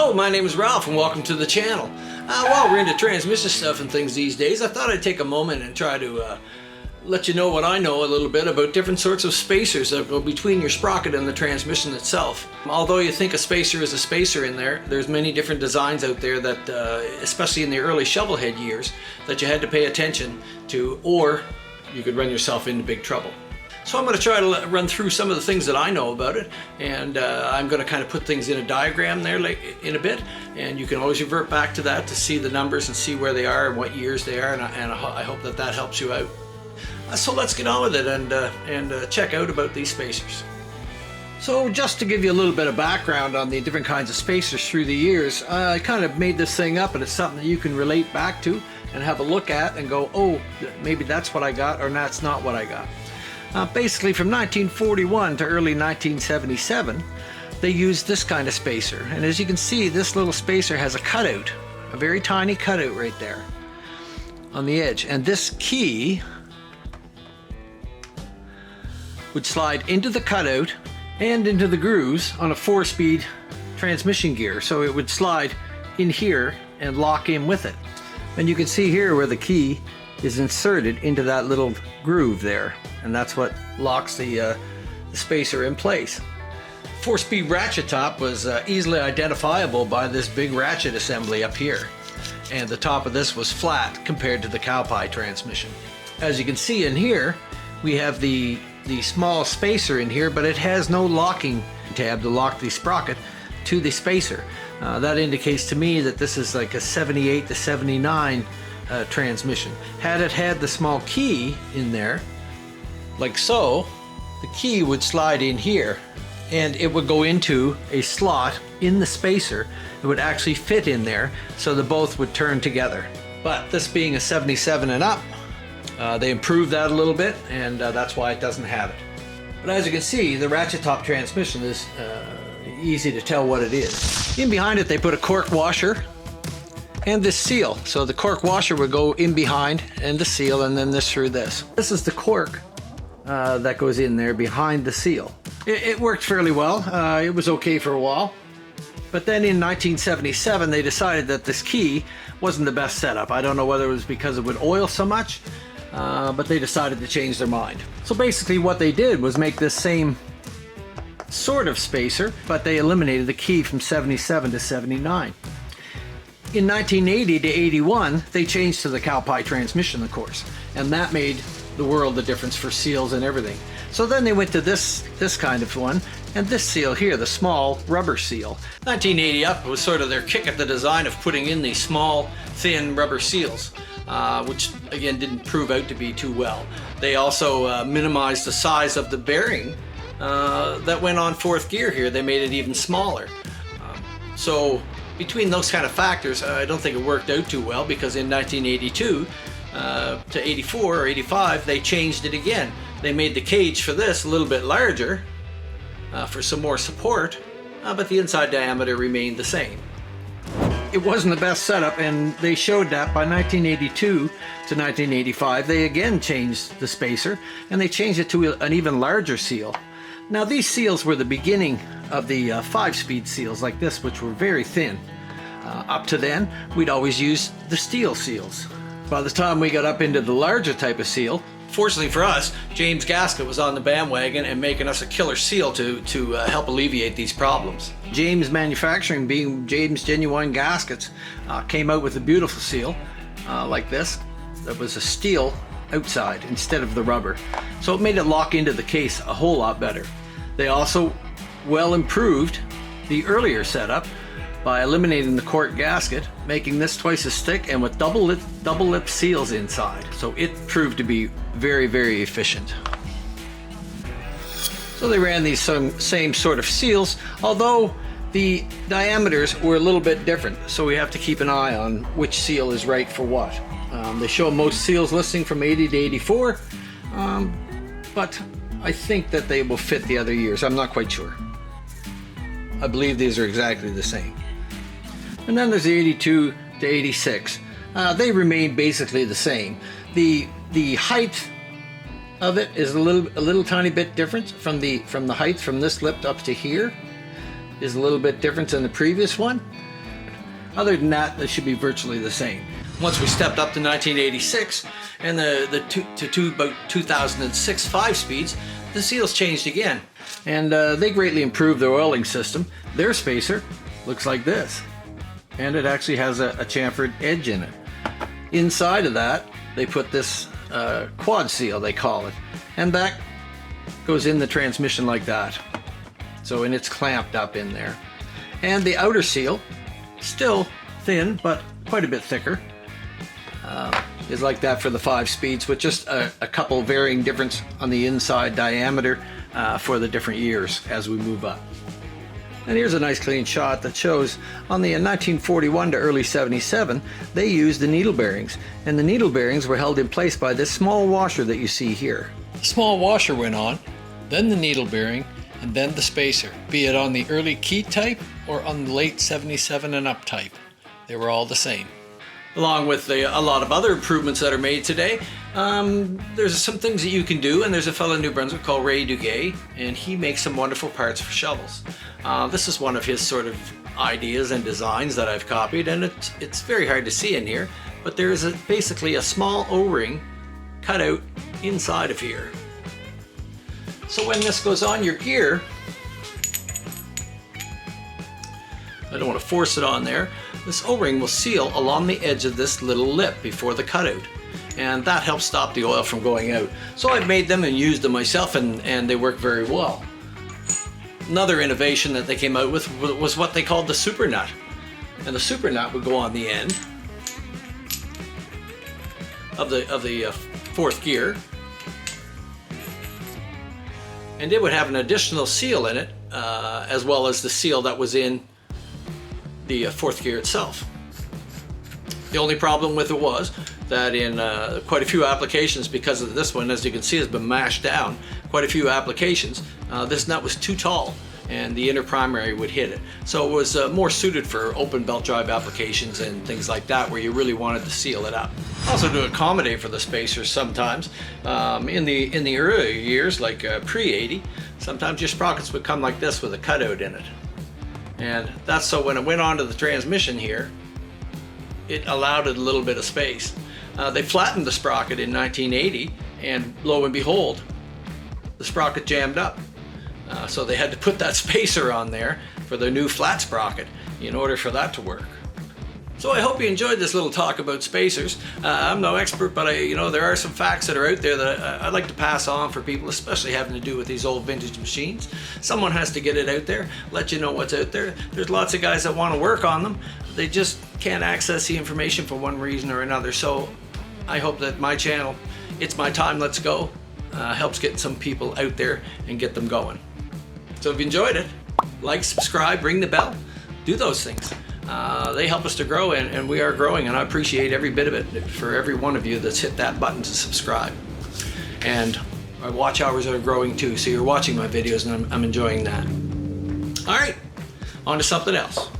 Hello, my name is Ralph and welcome to the channel. While we're into transmission stuff and things these days, I thought I'd take a moment and try to let you know what I know a little bit about different sorts of spacers that go between your sprocket and the transmission itself. Although you think a spacer is a spacer in there, there's many different designs out there that, especially in the early shovelhead years, that you had to pay attention to, or you could run yourself into big trouble. So I'm going to try to run through some of the things that I know about it, and I'm going to kind of put things in a diagram there in a bit, and you can always revert back to that to see the numbers and see where they are and what years they are, and I hope that that helps you out. So let's get on with it and check out about these spacers. So just to give you a little bit of background on the different kinds of spacers through the years, I kind of made this thing up, and it's something that you can relate back to and have a look at and go, oh, maybe that's what I got, or that's not what I got. Basically from 1941 to early 1977, they used this kind of spacer. And as you can see, this little spacer has a cutout, a very tiny cutout right there on the edge. And this key would slide into the cutout and into the grooves on a 4-speed transmission gear. So it would slide in here and lock in with it. And you can see here where the key is inserted into that little groove there, and that's what locks the spacer in place. 4-speed ratchet top was easily identifiable by this big ratchet assembly up here, and the top of this was flat compared to the cowpie transmission. As you can see in here, we have the small spacer in here, but it has no locking tab to lock the sprocket to the spacer. That indicates to me that this is like a 78 to 79 transmission. Had it had the small key in there, like so, the key would slide in here and it would go into a slot in the spacer. It would actually fit in there, so the both would turn together. But this being a 77 and up, they improved that a little bit, and that's why it doesn't have it. But as you can see, the ratchet top transmission is easy to tell what it is. In behind it they put a cork washer and this seal. So the cork washer would go in behind and the seal, and then this through this. This is the cork that goes in there behind the seal. It worked fairly well. It was okay for a while. But then in 1977 they decided that this key wasn't the best setup. I don't know whether it was because it would oil so much, but they decided to change their mind. So basically what they did was make this same sort of spacer, but they eliminated the key from 77 to 79. In 1980 to 81, they changed to the cowpie transmission, of course, and that made the world of difference for seals and everything. So then they went to this kind of one, and this seal here, the small rubber seal. 1980 up was sort of their kick at the design of putting in these small, thin rubber seals, which again didn't prove out to be too well. They also minimized the size of the bearing that went on 4th gear here. They made it even smaller. So between those kind of factors, I don't think it worked out too well, because in 1982 to 84 or 85, they changed it again. They made the cage for this a little bit larger for some more support, but the inside diameter remained the same. It wasn't the best setup, and they showed that by 1982 to 1985, they again changed the spacer, and they changed it to an even larger seal. Now these seals were the beginning of the 5-speed seals like this, which were very thin. Up to then, we'd always used the steel seals. By the time we got up into the larger type of seal, fortunately for us, James Gasket was on the bandwagon and making us a killer seal to help alleviate these problems. James Manufacturing, being James Genuine Gaskets, came out with a beautiful seal like this that was a steel outside instead of the rubber. So it made it lock into the case a whole lot better. They also well improved the earlier setup by eliminating the cork gasket, making this twice as thick and with double lip seals inside. So it proved to be very, very efficient. So they ran these same sort of seals, although the diameters were a little bit different. So we have to keep an eye on which seal is right for what. They show most seals listing from 80 to 84, but I think that they will fit the other years. I'm not quite sure. I believe these are exactly the same. And then there's the 82 to 86. They remain basically the same. The height of it is a little tiny bit different from the height from this lip up to here is a little bit different than the previous one. Other than that, they should be virtually the same. Once we stepped up to 1986 and about 2006 5-speeds, the seals changed again. And they greatly improved their oiling system. Their spacer looks like this. And it actually has a chamfered edge in it. Inside of that, they put this quad seal, they call it. And that goes in the transmission like that. And it's clamped up in there. And the outer seal, still thin, but quite a bit thicker, is like that for the 5 speeds, with just a couple varying difference on the inside diameter for the different years as we move up. And here's a nice clean shot that shows on the 1941 to early 77, they used the needle bearings. And the needle bearings were held in place by this small washer that you see here. The small washer went on, then the needle bearing, and then the spacer, be it on the early key type or on the late 77 and up type. They were all the same. Along with a lot of other improvements that are made today, there's some things that you can do, and there's a fellow in New Brunswick called Ray Duguay, and he makes some wonderful parts for shovels. This is one of his sort of ideas and designs that I've copied, and it's very hard to see in here, but there is basically a small O-ring cut out inside of here. So when this goes on your gear, I don't want to force it on there, this O-ring will seal along the edge of this little lip before the cutout, and that helps stop the oil from going out. So I've made them and used them myself, and they work very well. Another innovation that they came out with was what they called the super nut, and the super nut would go on the end of the fourth gear, and it would have an additional seal in it, as well as the seal that was in the fourth gear itself. The only problem with it was that in quite a few applications, because of this one, as you can see, has been mashed down, quite a few applications, this nut was too tall and the inner primary would hit it. So it was more suited for open belt drive applications and things like that, where you really wanted to seal it up. Also to accommodate for the spacers sometimes, in the earlier years, like pre-80, sometimes your sprockets would come like this with a cutout in it. And that's so when it went onto the transmission here, it allowed it a little bit of space. They flattened the sprocket in 1980, and lo and behold, the sprocket jammed up. So they had to put that spacer on there for the new flat sprocket in order for that to work. So I hope you enjoyed this little talk about spacers. I'm no expert, but there are some facts that are out there that I'd like to pass on for people, especially having to do with these old vintage machines. Someone has to get it out there, let you know what's out there. There's lots of guys that want to work on them. They just can't access the information for one reason or another. So I hope that my channel, It's My Time, Let's Go, helps get some people out there and get them going. So if you enjoyed it, like, subscribe, ring the bell, do those things. They help us to grow, and we are growing, and I appreciate every bit of it for every one of you that's hit that button to subscribe. And our watch hours are growing too, so you're watching my videos, and I'm enjoying that. All right, on to something else.